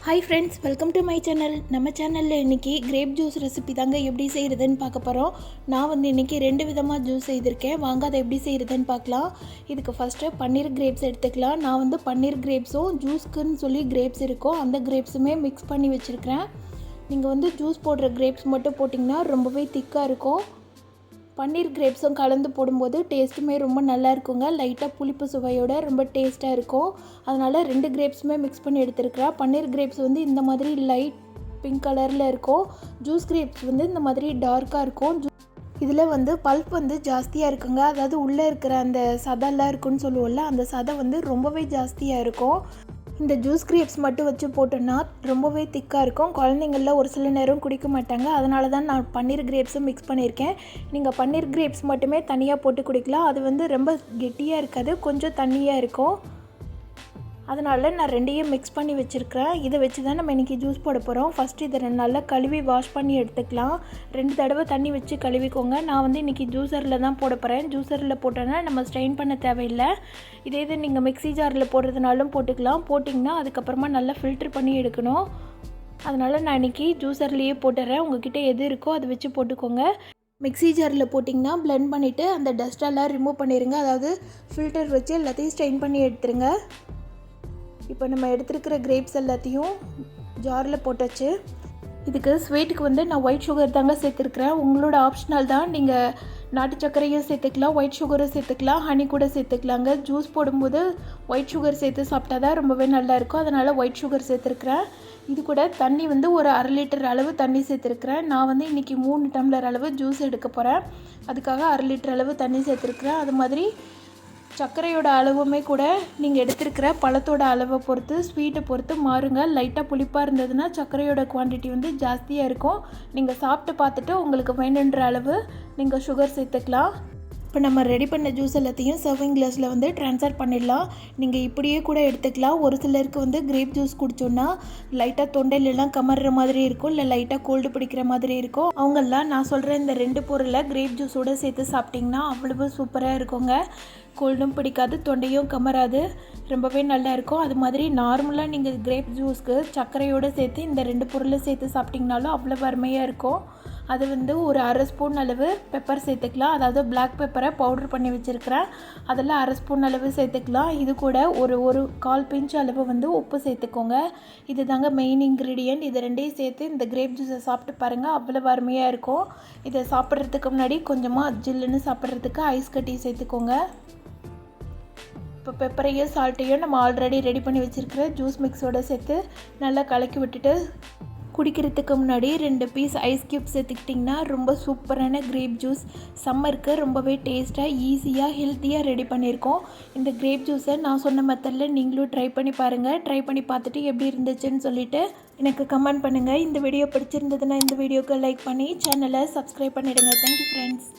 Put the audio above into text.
Hi friends, welcome to my channel. நம்ம சேனலில் இன்றைக்கி கிரேப் ஜூஸ் ரெசிபி தாங்க எப்படி செய்கிறதுன்னு பார்க்க போகிறோம். நான் இன்றைக்கி 2 விதமாக ஜூஸ் செய்திருக்கேன். வாங்க அதை எப்படி செய்கிறதுன்னு பார்க்கலாம். இதுக்கு ஃபஸ்ட்டு பன்னீர் கிரேப்ஸ் எடுத்துக்கலாம். நான் பன்னீர் கிரேப்ஸும் ஜூஸ்க்குன்னு சொல்லி கிரேப்ஸ் இருக்கும், அந்த கிரேப்ஸுமே மிக்ஸ் பண்ணி வச்சுருக்கிறேன். நீங்கள் ஜூஸ் போடுற கிரேப்ஸ் மட்டும் போட்டிங்கன்னா ரொம்பவே திக்காக இருக்கும். பன்னீர் கிரேப்ஸும் கலந்து போடும்போது டேஸ்ட்டுமே ரொம்ப நல்லா இருக்குங்க. லைட்டாக புளிப்பு சுவையோட ரொம்ப டேஸ்ட்டாக இருக்கும். அதனால் 2 கிரேப்ஸுமே மிக்ஸ் பண்ணி எடுத்துருக்கிறேன். பன்னீர் கிரேப்ஸ் இந்த மாதிரி லைட் பிங்க் கலரில் இருக்கும். ஜூஸ் கிரேப்ஸ் இந்த மாதிரி டார்க்காக இருக்கும். இதில் பல்ப் ஜாஸ்தியாக இருக்குங்க. அதாவது உள்ளே இருக்கிற அந்த சதெல்லாம் இருக்குன்னு சொல்லுவோம்ல, அந்த சதை ரொம்பவே ஜாஸ்தியாக இருக்கும். இந்த ஜூஸ் கிரேப்ஸ் மட்டும் வச்சு போட்டோன்னா ரொம்பவே திக்காக இருக்கும். குழந்தைங்களில் ஒரு சில நேரம் குடிக்க மாட்டாங்க. அதனால தான் நான் பன்னீர் கிரேப்ஸும் மிக்ஸ் பண்ணியிருக்கேன். நீங்கள் பன்னீர் கிரேப்ஸ் மட்டுமே தனியாக போட்டு குடிக்கலாம். அது ரொம்ப கெட்டியாக இருக்காது, கொஞ்சம் தண்ணியாக இருக்கும். அதனால் நான் 2ஐயும் மிக்ஸ் பண்ணி வச்சுருக்கிறேன். இதை வச்சு தான் நம்ம இன்றைக்கி ஜூஸ் போட போகிறோம். ஃபஸ்ட்டு இதை நல்லா கழுவி வாஷ் பண்ணி எடுத்துக்கலாம். 2 தடவை தண்ணி வச்சு கழுவிக்கோங்க. நான் இன்றைக்கி ஜூஸரில் தான் போட போகிறேன். ஜூஸரில் போட்டோன்னா நம்ம ஸ்ட்ரெயின் பண்ண தேவையில்லை. இது நீங்கள் மிக்ஸி ஜாரில் போடுறதுனாலும் போட்டுக்கலாம். போட்டிங்கன்னா அதுக்கப்புறமா நல்லா ஃபில்ட்ரு பண்ணி எடுக்கணும். அதனால் நான் இன்றைக்கி ஜூஸர்லேயே போட்டுறேன். உங்கள்கிட்ட எது இருக்கோ அதை வச்சு போட்டுக்கோங்க. மிக்ஸி ஜாரில் போட்டிங்கன்னா பிளெண்ட் பண்ணிவிட்டு அந்த டஸ்ட்டெல்லாம் ரிமூவ் பண்ணிடுங்க. அதாவது ஃபில்டர் வச்சு எல்லாத்தையும் ஸ்ட்ரெயின் பண்ணி எடுத்துருங்க. இப்போ நம்ம எடுத்துருக்கிற கிரேப்ஸ் எல்லாத்தையும் ஜாரில் போட்டாச்சு. இதுக்கு ஸ்வீட்டுக்கு நான் ஒயிட் சுகர் தாங்க சேர்த்துருக்குறேன். உங்களோட ஆப்ஷனல் தான். நீங்கள் நாட்டு சர்க்கரையும் சேர்த்துக்கலாம், ஒயிட் சுகரும் சேர்த்துக்கலாம், ஹனி கூட சேர்த்துக்கலாங்க. ஜூஸ் போடும்போது ஒயிட் சுகர் சேர்த்து சாப்பிட்டா தான் ரொம்பவே நல்லாயிருக்கும். அதனால் ஒயிட் சுகர் சேர்த்துருக்குறேன். இது கூட தண்ணி ஒரு 1/2 லிட்டர் அளவு தண்ணி சேர்த்துருக்குறேன். நான் இன்றைக்கி 3 டம்ளர் அளவு ஜூஸ் எடுக்க போகிறேன். அதுக்காக 1/2 லிட்டர் அளவு தண்ணி சேர்த்துருக்குறேன். அது மாதிரி சர்க்கரையோட அளவுமே கூட நீங்கள் எடுத்துருக்கிற பழத்தோட அளவை பொறுத்து, ஸ்வீட்டை பொறுத்து மாறுங்க. லைட்டாக புளிப்பாக இருந்ததுன்னா சர்க்கரையோட குவான்டிட்டி ஜாஸ்தியாக இருக்கும். நீங்கள் சாப்பிட்டு பார்த்துட்டு உங்களுக்கு வேணுன்ற அளவு நீங்கள் சுகர் சேர்த்துக்கலாம். இப்போ நம்ம ரெடி பண்ண ஜூஸ் எல்லாத்தையும் சர்விங் கிளாஸில் ட்ரான்ஸ்ஃபர் பண்ணிடலாம். நீங்கள் இப்படியே கூட எடுத்துக்கலாம். ஒரு சிலருக்கு கிரேப் ஜூஸ் குடிச்சோன்னா லைட்டாக தொண்டையிலலாம் கமர்ற மாதிரி இருக்கும், இல்லை லைட்டாக கோல்டு பிடிக்கிற மாதிரி இருக்கும். அவங்கெல்லாம் நான் சொல்கிற இந்த 2 பொருளை கிரேப் ஜூஸோடு சேர்த்து சாப்பிட்டிங்கன்னா அவ்வளவு சூப்பராக இருக்குங்க. கோல்டும் பிடிக்காது, தொண்டையும் கமராது, ரொம்பவே நல்லாயிருக்கும். அது மாதிரி நார்மலாக நீங்கள் கிரேப் ஜூஸ்க்கு சர்க்கரையோடு சேர்த்து இந்த 2 பொருளை சேர்த்து சாப்பிட்டிங்கனாலும் அவ்வளோ அருமையாக இருக்கும். அது ஒரு 1/2 ஸ்பூன் அளவு பெப்பர் சேர்த்துக்கலாம். அதாவது பிளாக் பெப்பரை பவுட்ரு பண்ணி வச்சுருக்கிறேன். அதில் 1/2 ஸ்பூன் அளவு சேர்த்துக்கலாம். இது கூட ஒரு 1/4 பிஞ்ச் அளவு உப்பு சேர்த்துக்கோங்க. இது தாங்க மெயின் இன்க்ரீடியன்ட். இது 2ஐயும் சேர்த்து இந்த கிரேப் ஜூஸை சாப்பிட்டு பாருங்கள், அவ்வளோ அருமையாக இருக்கும். இதை சாப்பிட்றதுக்கு முன்னாடி கொஞ்சமாக ஜில்லுன்னு சாப்பிட்றதுக்கு ஐஸ் கட்டி சேர்த்துக்கோங்க. இப்போ பெப்பரையும் சால்ட்டையும் நம்ம ஆல்ரெடி ரெடி பண்ணி வச்சுருக்கிற ஜூஸ் மிக்ஸோடு சேர்த்து நல்லா கலக்கி விட்டுட்டு குடிக்கிறதுக்கு முன்னாடி 2 பீஸ் ஐஸ் க்யூப் சேர்த்துக்கிட்டிங்கன்னா ரொம்ப சூப்பரான கிரேப் ஜூஸ் சம்மருக்கு ரொம்பவே டேஸ்ட்டாக, ஈஸியாக, ஹெல்த்தியாக ரெடி பண்ணியிருக்கோம். இந்த கிரேப் ஜூஸை நான் சொன்ன மெத்தடில் நீங்களும் ட்ரை பண்ணி பாருங்கள். ட்ரை பண்ணி பார்த்துட்டு எப்படி இருந்துச்சுன்னு சொல்லிவிட்டு எனக்கு கமெண்ட் பண்ணுங்கள். இந்த வீடியோ பிடிச்சிருந்ததுன்னா இந்த வீடியோக்கு லைக் பண்ணி சேனலை சப்ஸ்கிரைப் பண்ணிவிடுங்க. Thank you friends.